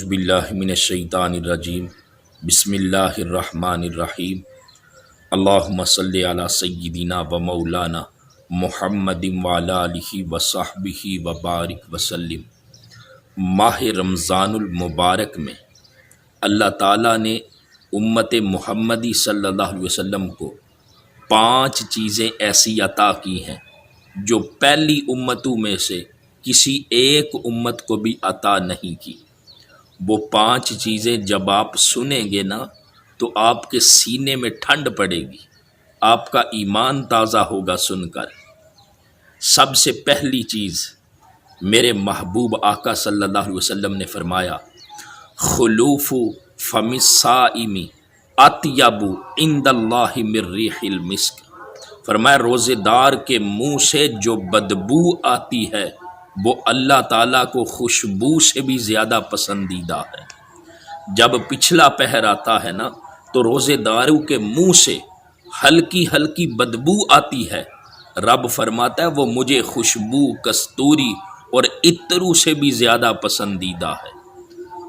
باللہ من الشیطان الرجیم بسم اللہ الرحمن الرحیم اللہم صلی علی سیدنا و مولانا محمد وعلی آلہ وصحبہ وبارک وسلم۔ ماہ رمضان المبارک میں اللہ تعالیٰ نے امت محمدی صلی اللہ علیہ وسلم کو 5 چیزیں ایسی عطا کی ہیں جو پہلی امتوں میں سے کسی ایک امت کو بھی عطا نہیں کی۔ وہ 5 چیزیں جب آپ سنیں گے نا تو آپ کے سینے میں ٹھنڈ پڑے گی، آپ کا ایمان تازہ ہوگا سن کر۔ سب سے پہلی چیز میرے محبوب آقا صلی اللہ علیہ وسلم نے فرمایا، خلوف فم الصائم اطیب عند اللہ من ریح المسک۔ فرمایا روزے دار کے منہ سے جو بدبو آتی ہے وہ اللہ تعالیٰ کو خوشبو سے بھی زیادہ پسندیدہ ہے۔ جب پچھلا پہر آتا ہے نا تو روزے داروں کے منہ سے ہلکی ہلکی بدبو آتی ہے، رب فرماتا ہے وہ مجھے خوشبو، کستوری اور عطروں سے بھی زیادہ پسندیدہ ہے۔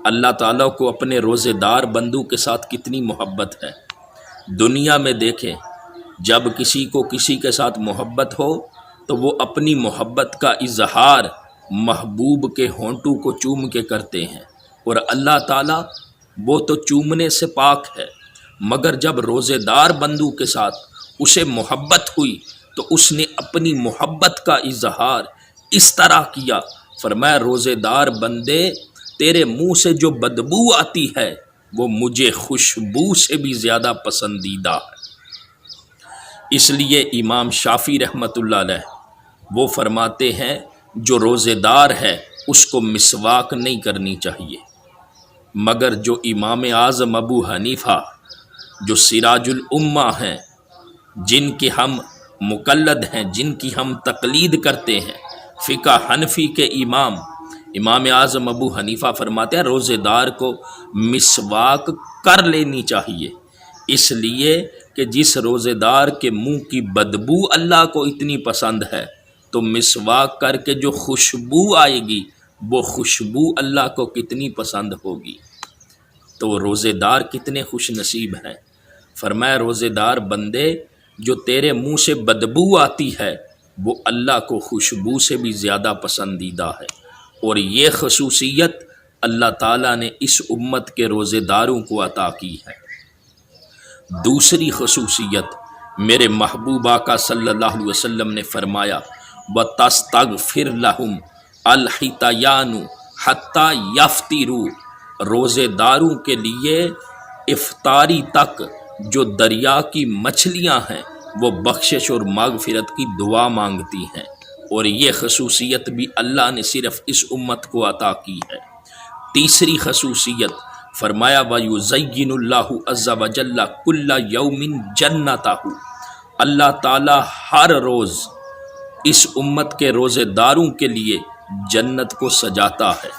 اللہ تعالیٰ کو اپنے روزے دار بندوں کے ساتھ کتنی محبت ہے۔ دنیا میں دیکھیں، جب کسی کو کسی کے ساتھ محبت ہو تو وہ اپنی محبت کا اظہار محبوب کے ہونٹوں کو چوم کے کرتے ہیں، اور اللہ تعالیٰ وہ تو چومنے سے پاک ہے، مگر جب روزے دار بندوں کے ساتھ اسے محبت ہوئی تو اس نے اپنی محبت کا اظہار اس طرح کیا، فرمایا روزے دار بندے تیرے منہ سے جو بدبو آتی ہے وہ مجھے خوشبو سے بھی زیادہ پسندیدہ ہے۔ اس لیے امام شافعی رحمۃ اللہ علیہ وہ فرماتے ہیں جو روزے دار ہے اس کو مسواک نہیں کرنی چاہیے، مگر جو امام اعظم ابو حنیفہ جو سراج الامہ ہیں، جن کے ہم مقلد ہیں، جن کی ہم تقلید کرتے ہیں، فقہ حنفی کے امام اعظم ابو حنیفہ فرماتے ہیں روزے دار کو مسواک کر لینی چاہیے، اس لیے کہ جس روزے دار کے منہ کی بدبو اللہ کو اتنی پسند ہے تو مسواک کر کے جو خوشبو آئے گی وہ خوشبو اللہ کو کتنی پسند ہوگی۔ تو روزے دار کتنے خوش نصیب ہیں۔ فرمایا روزے دار بندے جو تیرے منہ سے بدبو آتی ہے وہ اللہ کو خوشبو سے بھی زیادہ پسندیدہ ہے، اور یہ خصوصیت اللہ تعالیٰ نے اس امت کے روزے داروں کو عطا کی ہے۔ دوسری خصوصیت میرے محبوب آقا صلی اللہ علیہ وسلم نے فرمایا، وَتَسْتَغْفِرْ لَهُمْ الْحِتَيَانُ حَتَّى يَفْطِرُوا۔ روزے داروں کے لیے افطاری تک جو دریا کی مچھلیاں ہیں وہ بخشش اور مغفرت کی دعا مانگتی ہیں، اور یہ خصوصیت بھی اللہ نے صرف اس امت کو عطا کی ہے۔ تیسری خصوصیت فرمایا وَيُزَيِّنُ اللَّهُ عَزَّ وَجَلَّ كُلَّ يَوْمٍ جَنَّتَهُ۔ اللہ تعالیٰ ہر روز اس امت کے روزے داروں کے لیے جنت کو سجاتا ہے،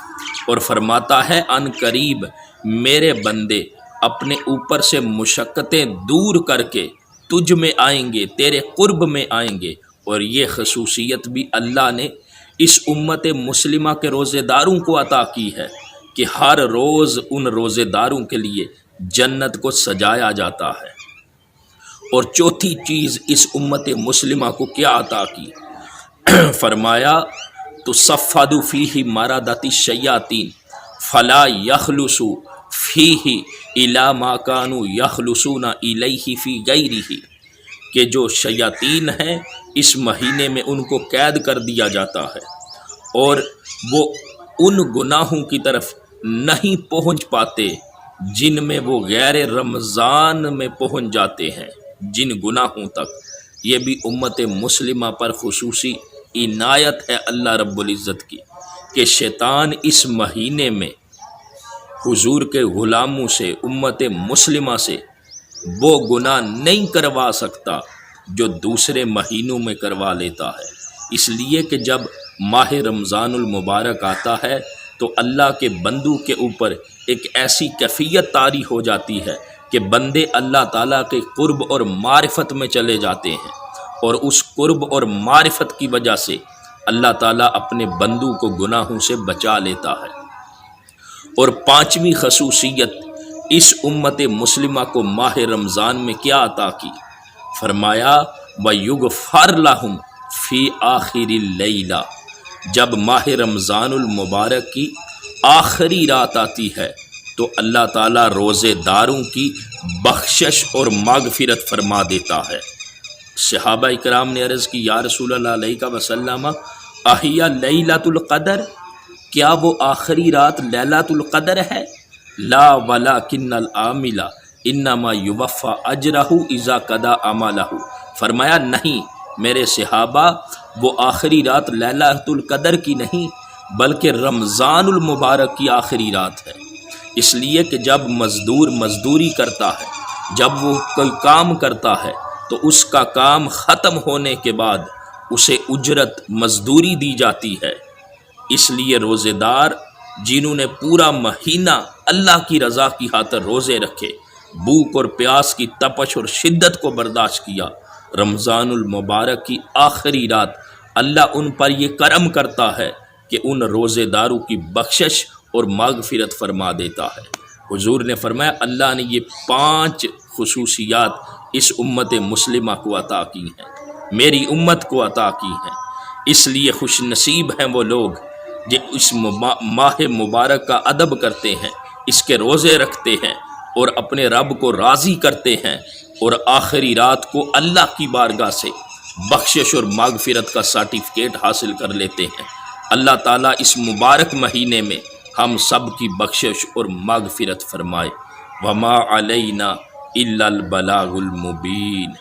اور فرماتا ہے ان قریب میرے بندے اپنے اوپر سے مشقتیں دور کر کے تجھ میں آئیں گے، تیرے قرب میں آئیں گے، اور یہ خصوصیت بھی اللہ نے اس امت مسلمہ کے روزے داروں کو عطا کی ہے کہ ہر روز ان روزے داروں کے لیے جنت کو سجایا جاتا ہے۔ اور چوتھی چیز اس امت مسلمہ کو کیا عطا کی؟ فرمایا تُصَفَّدُ فِيهِ مَرَدَةِ الشَّيَاطِينِ فَلَا يَخْلُصُ فِيهِ إِلَى مَا كَانُوا يَخْلُصُونَ إِلَيْهِ فِي غَيْرِهِ، کہ جو شیاطین ہیں اس مہینے میں ان کو قید کر دیا جاتا ہے اور وہ ان گناہوں کی طرف نہیں پہنچ پاتے جن میں وہ غیر رمضان میں پہنچ جاتے ہیں، جن گناہوں تک۔ یہ بھی امت مسلمہ پر خصوصی عنایت ہے اللہ رب العزت کی کہ شیطان اس مہینے میں حضور کے غلاموں سے، امت مسلمہ سے وہ گناہ نہیں کروا سکتا جو دوسرے مہینوں میں کروا لیتا ہے، اس لیے کہ جب ماہ رمضان المبارک آتا ہے تو اللہ کے بندوں کے اوپر ایک ایسی کیفیت طاری ہو جاتی ہے کہ بندے اللہ تعالیٰ کے قرب اور معرفت میں چلے جاتے ہیں، اور اس قرب اور معرفت کی وجہ سے اللہ تعالیٰ اپنے بندوں کو گناہوں سے بچا لیتا ہے۔ اور پانچویں خصوصیت اس امت مسلمہ کو ماہ رمضان میں کیا عطا کی؟ فرمایا وَيُغْفَرْ لَهُمْ فِي آخِرِ اللیلہ، جب ماہ رمضان المبارک کی آخری رات آتی ہے تو اللہ تعالیٰ روزے داروں کی بخشش اور مغفرت فرما دیتا ہے۔ صحابہ اکرام نے عرض کی یا رسول اللہ علیہ وسلم احیا لیلۃ القدر، کیا وہ آخری رات لیلۃ القدر ہے؟ لا ولکن العامل انما یوفی اجرہ اذا قضی عملہ، فرمایا نہیں میرے صحابہ، وہ آخری رات لیلۃ القدر کی نہیں بلکہ رمضان المبارک کی آخری رات ہے۔ اس لیے کہ جب مزدور مزدوری کرتا ہے، جب وہ کوئی کام کرتا ہے تو اس کا کام ختم ہونے کے بعد اسے اجرت مزدوری دی جاتی ہے۔ اس لیے روزے دار جنہوں نے پورا مہینہ اللہ کی رضا کی خاطر روزے رکھے، بھوک اور پیاس کی تپش اور شدت کو برداشت کیا، رمضان المبارک کی آخری رات اللہ ان پر یہ کرم کرتا ہے کہ ان روزے داروں کی بخشش اور مغفرت فرما دیتا ہے۔ حضور نے فرمایا اللہ نے یہ 5 خصوصیات اس امت مسلمہ کو عطا کی ہیں، میری امت کو عطا کی ہیں۔ اس لیے خوش نصیب ہیں وہ لوگ جو اس ماہ مبارک کا ادب کرتے ہیں، اس کے روزے رکھتے ہیں اور اپنے رب کو راضی کرتے ہیں اور آخری رات کو اللہ کی بارگاہ سے بخشش اور مغفرت کا سرٹیفکیٹ حاصل کر لیتے ہیں۔ اللہ تعالیٰ اس مبارک مہینے میں ہم سب کی بخشش اور مغفرت فرمائے۔ وما علینا الا البلاغ المبین۔